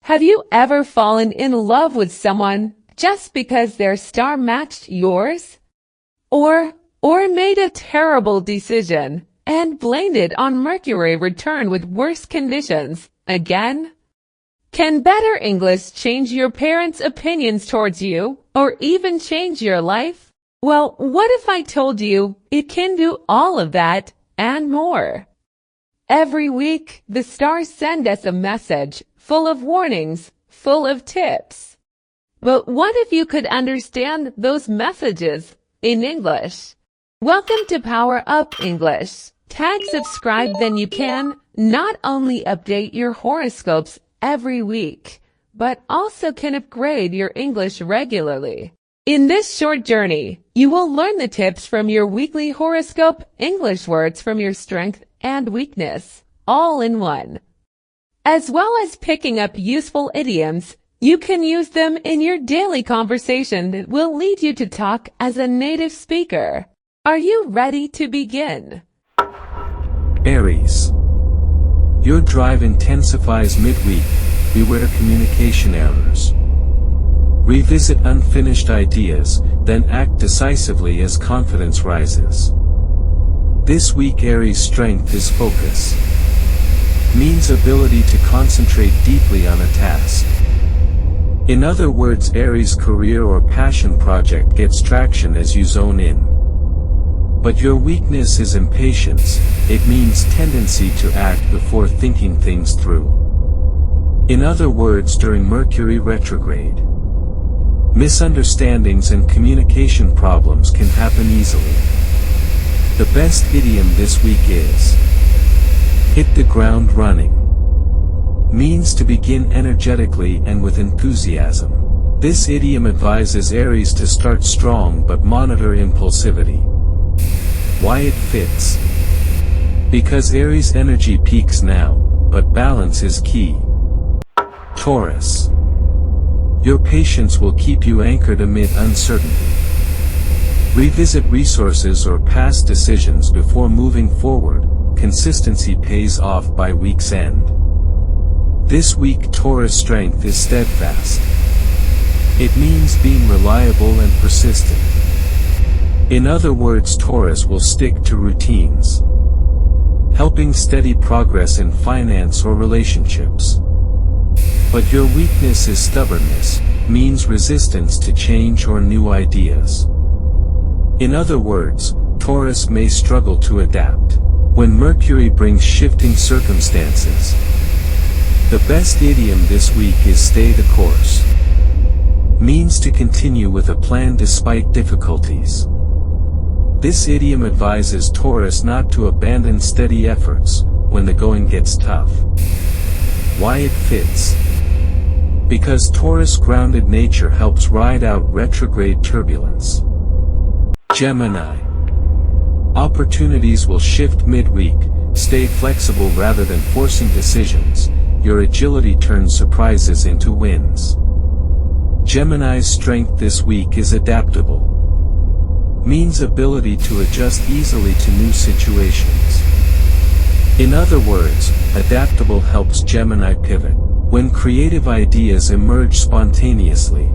Have you ever fallen in love with someone just because their star matched yours? Or made a terrible decision and blamed it on Mercury return with worse conditions again? Can better English change your parents' opinions towards you or even change your life? Well, what if I told you it can do all of that and more? Every week, the stars send us a message full of warnings, full of tips. But what if you could understand those messages in English? Welcome to Power Up English. Tag subscribe, then you can not only update your horoscopes every week, but also can upgrade your English regularly. In this short journey, you will learn the tips from your weekly horoscope, English words from your strength and weakness, all in one. As well as picking up useful idioms, you can use them in your daily conversation that will lead you to talk as a native speaker. Are you ready to begin? Aries. Your drive intensifies midweek. Beware communication errors. Revisit unfinished ideas, then act decisively as confidence rises. This week Aries' strength is focus. Means ability to concentrate deeply on a task. In other words, Aries' career or passion project gets traction as you zone in. But your weakness is impatience. It means tendency to act before thinking things through. In other words, during Mercury retrograde, misunderstandings and communication problems can happen easily. The best idiom this week is hit the ground running. Means to begin energetically and with enthusiasm. This idiom advises Aries to start strong but monitor impulsivity. Why it fits? Because Aries' energy peaks now, but balance is key. Taurus. Your patience will keep you anchored amid uncertainty. Revisit resources or past decisions before moving forward. Consistency pays off by week's end. This week Taurus' strength is steadfast. It means being reliable and persistent. In other words, Taurus will stick to routines, helping steady progress in finance or relationships. But your weakness is stubbornness, means resistance to change or new ideas. In other words, Taurus may struggle to adapt when Mercury brings shifting circumstances. The best idiom this week is stay the course. Means to continue with a plan despite difficulties. This idiom advises Taurus not to abandon steady efforts when the going gets tough. Why it fits? Because Taurus' grounded nature helps ride out retrograde turbulence. Gemini. Opportunities will shift midweek. Stay flexible rather than forcing decisions. Your agility turns surprises into wins. Gemini's strength this week is adaptable. Means ability to adjust easily to new situations. In other words, adaptable helps Gemini pivot when creative ideas emerge spontaneously.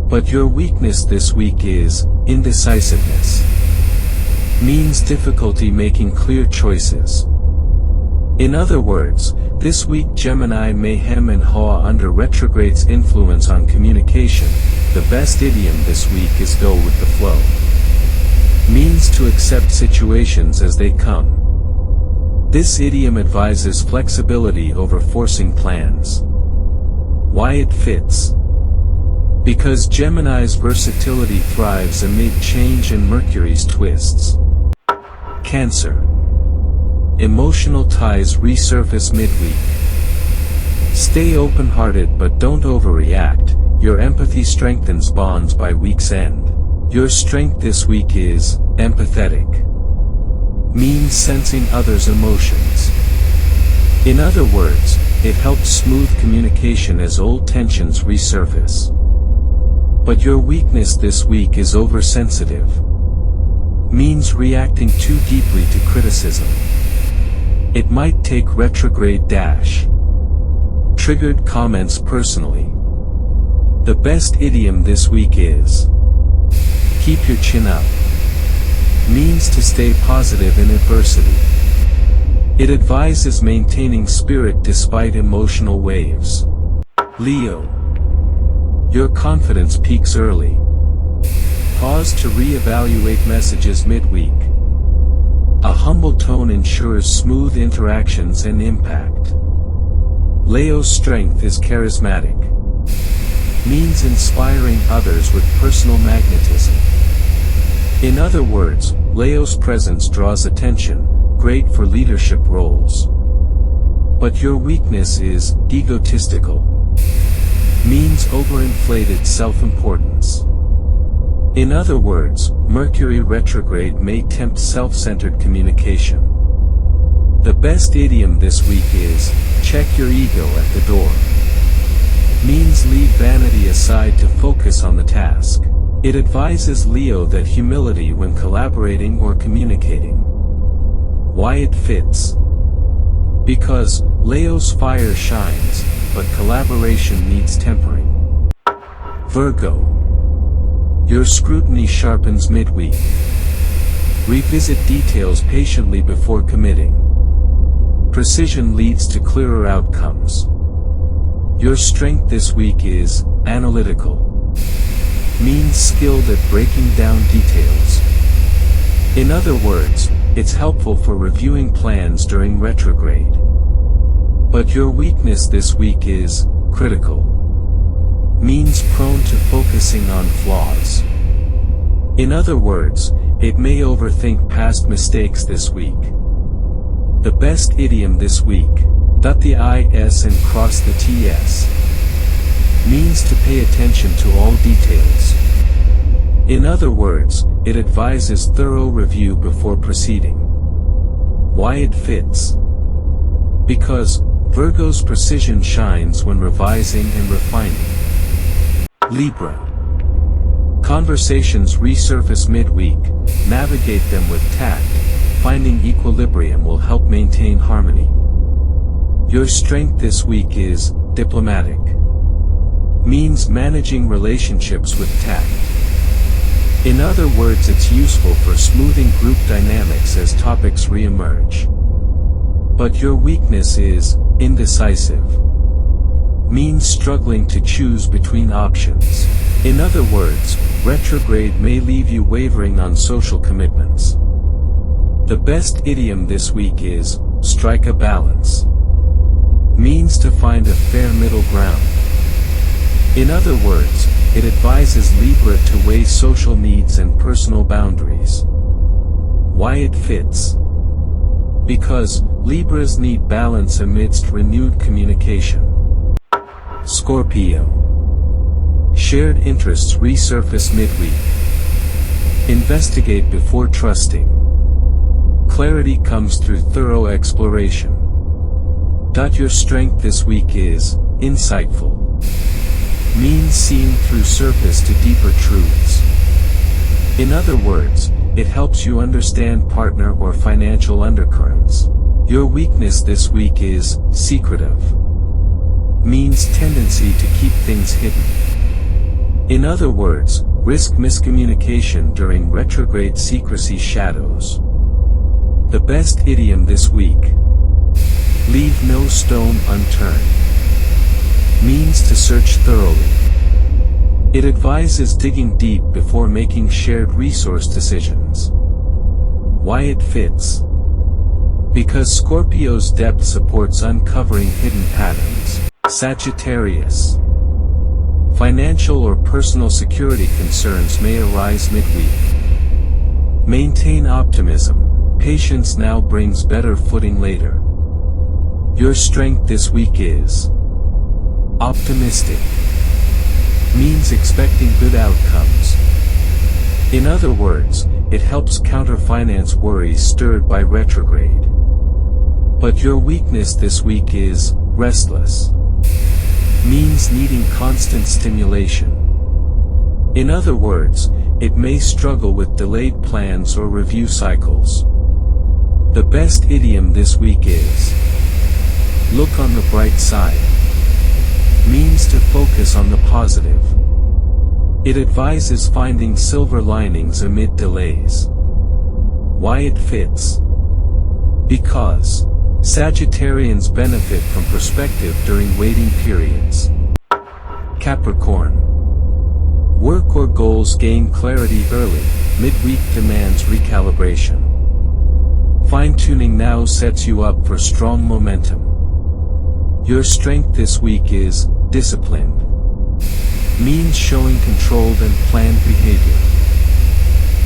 But your weakness this week is indecisiveness. Means difficulty making clear choices. In other words, this week Gemini may hem and haw under retrograde's influence on communication. The best idiom this week is go with the flow. Means to accept situations as they come. This idiom advises flexibility over forcing plans. Why it fits? Because Gemini's versatility thrives amid change and Mercury's twists. Cancer. Emotional ties resurface midweek. Stay open-hearted but don't overreact. Your empathy strengthens bonds by week's end. Your strength this week is empathetic. Means sensing others' emotions. In other words, it helps smooth communication as old tensions resurface. But your weakness this week is oversensitive. Means reacting too deeply to criticism. It might take retrograde dash. triggered comments personally. The best idiom this week is keep your chin up. Means to stay positive in adversity. It advises maintaining spirit despite emotional waves. Leo. Your confidence peaks early. Pause to re-evaluate messages midweek. A humble tone ensures smooth interactions and impact. Leo's strength is charismatic. Means inspiring others with personal magnetism. In other words, Leo's presence draws attention, great for leadership roles. But your weakness is egotistical. Means overinflated self-importance. In other words, Mercury retrograde may tempt self-centered communication. The best idiom this week is check your ego at the door. Means leave vanity aside to focus on the task. It advises Leo that humility when collaborating or communicating. Why it fits? Because Leo's fire shines, but collaboration needs tempering. Virgo. Your scrutiny sharpens midweek. Revisit details patiently before committing. Precision leads to clearer outcomes. Your strength this week is analytical. Means skilled at breaking down details. In other words, it's helpful for reviewing plans during retrograde. But your weakness this week is critical. Means prone to focusing on flaws. In other words, it may overthink past mistakes this week. The best idiom this week, dot the i's and cross the t's. Means to pay attention to all details. In other words, it advises thorough review before proceeding. Why it fits? Because Virgo's precision shines when revising and refining. Libra. Conversations resurface midweek, navigate them with tact. Finding equilibrium will help maintain harmony. Your strength this week is diplomatic. Means managing relationships with tact. In other words, it's useful for smoothing group dynamics as topics re-emerge. But your weakness is indecisive. Means struggling to choose between options. In other words, retrograde may leave you wavering on social commitments. The best idiom this week is strike a balance. Means to find a fair middle ground. In other words, it advises Libra to weigh social needs and personal boundaries. Why it fits? Because Libras need balance amidst renewed communication. Scorpio. Shared interests resurface midweek. Investigate before trusting. Clarity comes through thorough exploration. Your strength this week is insightful. Means seeing through surface to deeper truths. In other words, it helps you understand partner or financial undercurrents. Your weakness this week is secretive. Means tendency to keep things hidden. In other words, risk miscommunication during retrograde secrecy shadows. The best idiom this week. Leave no stone unturned. Means to search thoroughly. It advises digging deep before making shared resource decisions. Why it fits? Because Scorpio's depth supports uncovering hidden patterns. Sagittarius. Financial or personal security concerns may arise midweek. Maintain optimism, patience now brings better footing later. Your strength this week is optimistic. Means expecting good outcomes. In other words, it helps counter finance worries stirred by retrograde. But your weakness this week is restless. Means needing constant stimulation. In other words, it may struggle with delayed plans or review cycles. The best idiom this week is look on the bright side. means to focus on the positive. It advises finding silver linings amid delays. Why it fits? Because Sagittarians benefit from perspective during waiting periods. Capricorn. Work or goals gain clarity early, midweek demands recalibration. Fine-tuning now sets you up for strong momentum. Your strength this week is disciplined. Means showing controlled and planned behavior.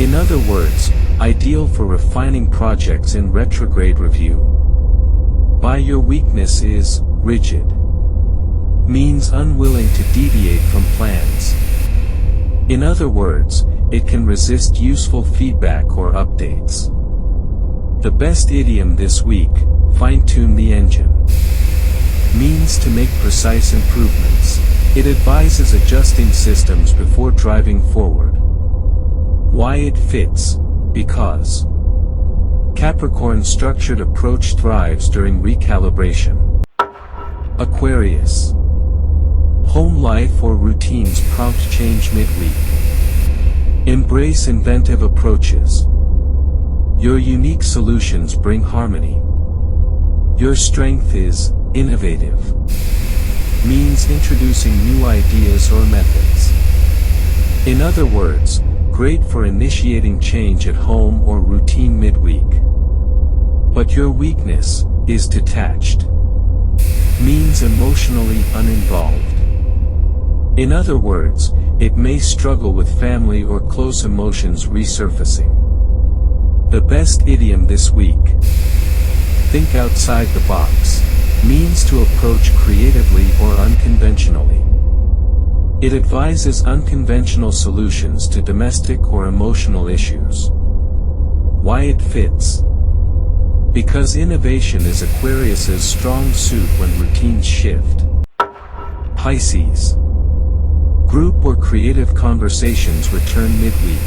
In other words, ideal for refining projects in retrograde review. By your weakness is rigid. Means unwilling to deviate from plans. In other words, it can resist useful feedback or updates. The best idiom this week, fine-tune the engine. Means to make precise improvements. It advises adjusting systems before driving forward. Why it fits? Because Capricorn's structured approach thrives during recalibration. Aquarius. Home life or routines prompt change midweek. Embrace inventive approaches. Your unique solutions bring harmony. Your strength is innovative. Means introducing new ideas or methods. In other words, great for initiating change at home or routine midweek. But your weakness is detached. Means emotionally uninvolved. In other words, it may struggle with family or close emotions resurfacing. The best idiom this week. Think outside the box. Means to approach creatively or unconventionally. It advises unconventional solutions to domestic or emotional issues. Why it fits? Because innovation is Aquarius's strong suit when routines shift. Pisces. Group or creative conversations return midweek.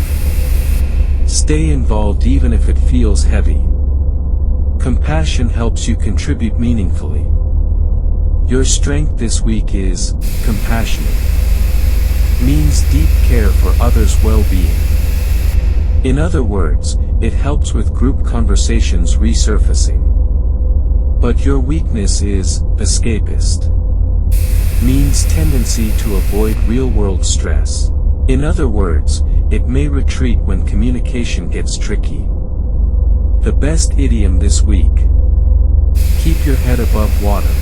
Stay involved even if it feels heavy. Compassion helps you contribute meaningfully. Your strength this week is compassionate. Means deep care for others' well-being. In other words, it helps with group conversations resurfacing. But your weakness is escapist. Means tendency to avoid real-world stress. In other words, it may retreat when communication gets tricky. The best idiom this week. Keep your head above water.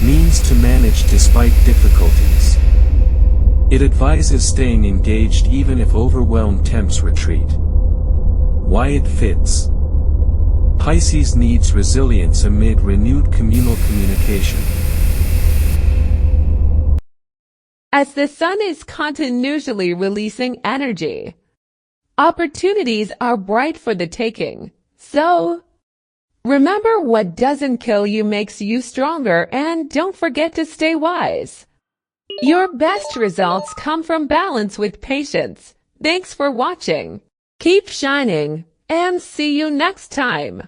Means to manage despite difficulties. It advises staying engaged even if overwhelmed tempts retreat. Why it fits? Pisces needs resilience amid renewed communal communication. As the sun is continuously releasing energy, opportunities are bright for the taking. So, remember, what doesn't kill you makes you stronger, and don't forget to stay wise. Your best results come from balance with patience. Thanks for watching. Keep shining, and see you next time.